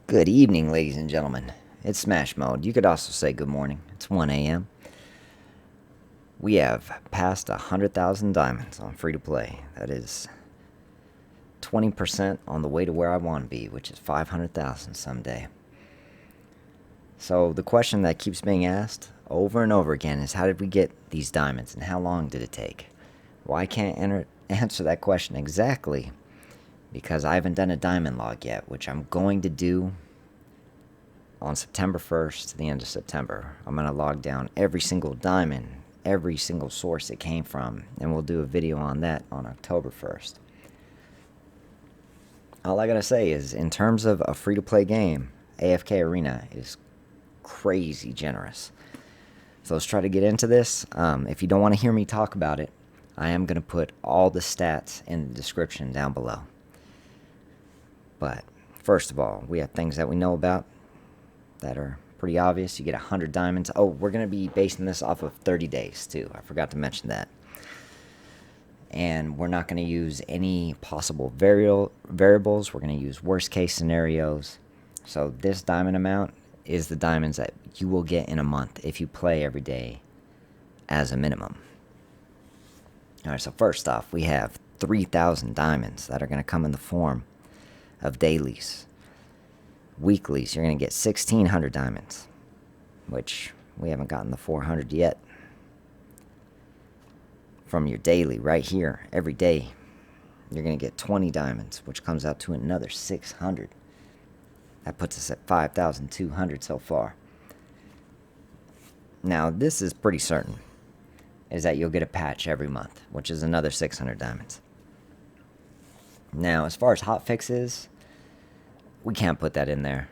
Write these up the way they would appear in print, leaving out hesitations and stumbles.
Good evening, ladies and gentlemen. It's Smashmode. You could also say good morning. It's 1 a.m. We have passed 100,000 diamonds on free to play. That is 20% on the way to where I want to be, which is 500,000 someday. So, the question that keeps being asked over and over again is how did we get these diamonds and how long did it take? Well, I can't answer that question exactly because I haven't done a diamond log yet, which I'm going to do on September 1st to the end of September. I'm going to log down every single diamond, every single source it came from, and we'll do a video on that on October 1st. All I gotta say is, in terms of a free-to-play game, AFK Arena is crazy generous. So let's try to get into this. If you don't want to hear me talk about it, I am going to put all the stats in the description down below. But first of all, we have things that we know about that are pretty obvious. You get 100 diamonds. Oh, we're going to be basing this off of 30 days too. I forgot to mention that. And we're not going to use any possible variables. We're going to use worst case scenarios. So this diamond amount is the diamonds that you will get in a month if you play every day as a minimum. Alright, so first off, we have 3,000 diamonds that are going to come in the form of dailies. Weeklies, you're going to get 1,600 diamonds, which we haven't gotten the 400 yet. From your daily right here, every day, you're going to get 20 diamonds, which comes out to another 600. That puts us at 5,200 so far. Now, this is pretty certain, is that you'll get a patch every month, which is another 600 diamonds. Now, as far as hotfixes, we can't put that in there.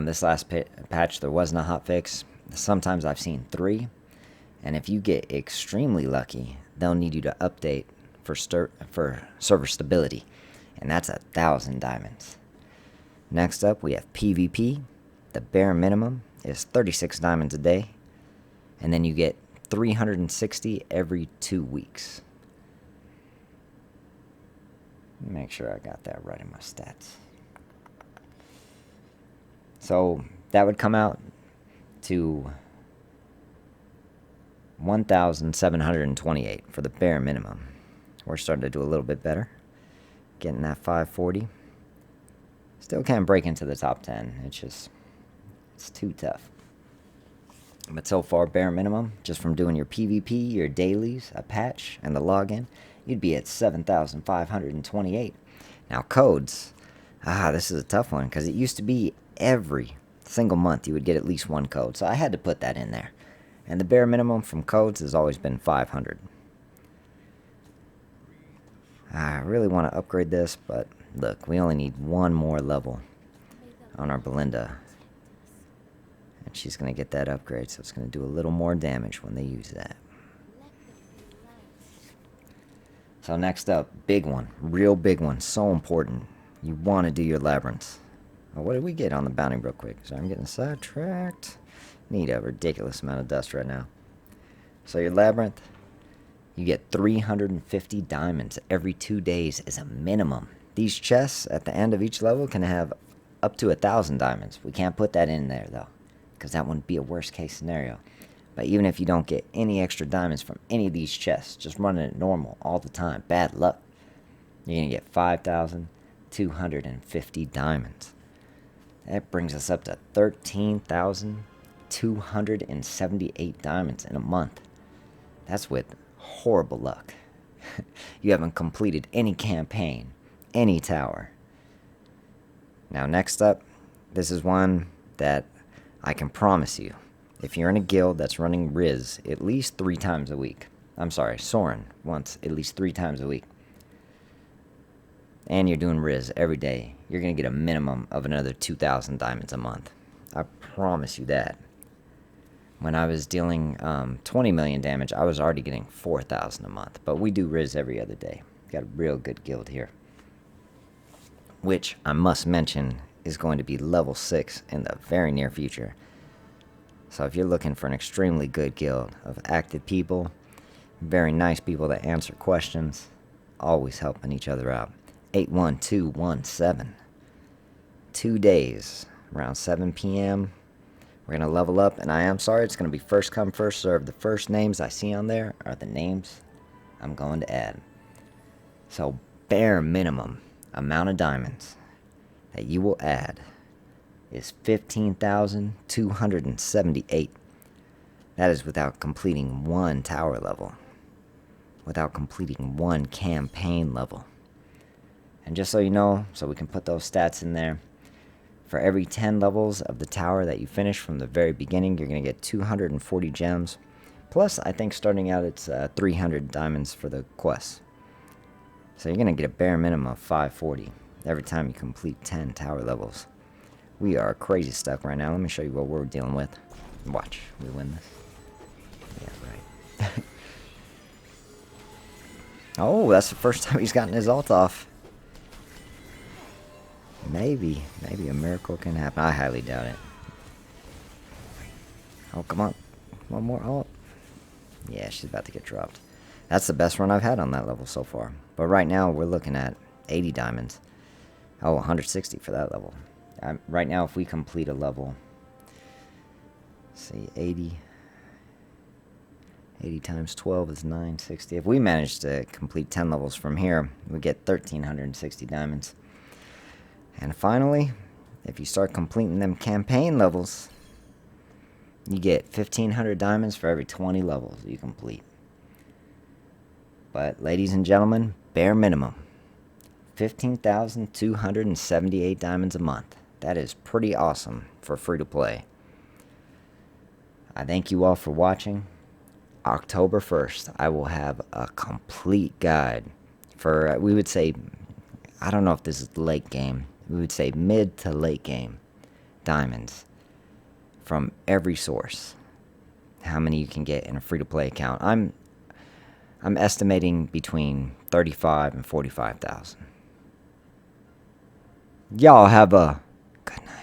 This last patch, there wasn't a hotfix. Sometimes I've seen 3, and if you get extremely lucky, they'll need you to update for server stability, and that's 1,000 diamonds. Next up, we have PvP. The bare minimum is 36 diamonds a day, and then you get 360 every 2 weeks. Make sure I got that right in my stats. So that would come out to 1,728 for the bare minimum. We're starting to do a little bit better. Getting that 540. Still can't break into the top 10. It's too tough. But so far, bare minimum, just from doing your PvP, your dailies, a patch, and the login, you'd be at 7,528. Now, codes. This is a tough one, because it used to be every single month you would get at least one code. So I had to put that in there. And the bare minimum from codes has always been 500. I really want to upgrade this, but look, we only need one more level on our Belinda. And she's going to get that upgrade, so it's going to do a little more damage when they use that. So next up, big one, real big one, so important. You want to do your labyrinths. Oh, what did we get on the bounty real quick? So I'm getting sidetracked. Need a ridiculous amount of dust right now. So your labyrinth, you get 350 diamonds every 2 days as a minimum. These chests at the end of each level can have up to 1,000 diamonds. We can't put that in there though, because that wouldn't be a worst case scenario. But even if you don't get any extra diamonds from any of these chests, just running it normal all the time, bad luck, you're going to get 5,250 diamonds. That brings us up to 13,278 diamonds in a month. That's with horrible luck. You haven't completed any campaign, any tower. Now next up, this is one that I can promise you, if you're in a guild that's running Wrizz at least 3 times a week. I'm sorry, Soren once at least 3 times a week. And you're doing Wrizz every day, you're going to get a minimum of another 2,000 diamonds a month. I promise you that. When I was dealing 20 million damage, I was already getting 4,000 a month. But we do Wrizz every other day. Got a real good guild here. Which, I must mention, is going to be level 6 in the very near future. So if you're looking for an extremely good guild of active people, very nice people that answer questions, always helping each other out. 81217. 2 days around 7 p.m. We're going to level up, and I am sorry, it's going to be first come, first serve. The first names I see on there are the names I'm going to add. So, bare minimum amount of diamonds that you will add is 15,278. That is without completing one tower level, without completing one campaign level. And just so you know, so we can put those stats in there, for every 10 levels of the tower that you finish from the very beginning, you're going to get 240 gems. Plus, I think starting out it's 300 diamonds for the quest. So you're going to get a bare minimum of 540 every time you complete 10 tower levels. We are crazy stuck right now. Let me show you what we're dealing with. Watch, we win this. Yeah, right. Oh, that's the first time he's gotten his ult off. Maybe a miracle can happen. I highly doubt it. Oh, come on. One more ult. Yeah, she's about to get dropped. That's the best run I've had on that level so far. But right now, we're looking at 80 diamonds. Oh, 160 for that level. Right now, if we complete a level, see, 80 times 12 is 960. If we manage to complete 10 levels from here, we get 1,360 diamonds. And finally, if you start completing them campaign levels, you get 1,500 diamonds for every 20 levels you complete. But, ladies and gentlemen, bare minimum, 15,278 diamonds a month. That is pretty awesome for free-to-play. I thank you all for watching. October 1st, I will have a complete guide for, we would say, I don't know if this is late game, we would say mid to late game diamonds from every source. How many you can get in a free-to-play account. I'm estimating between 35 and 45,000. Y'all have a good night.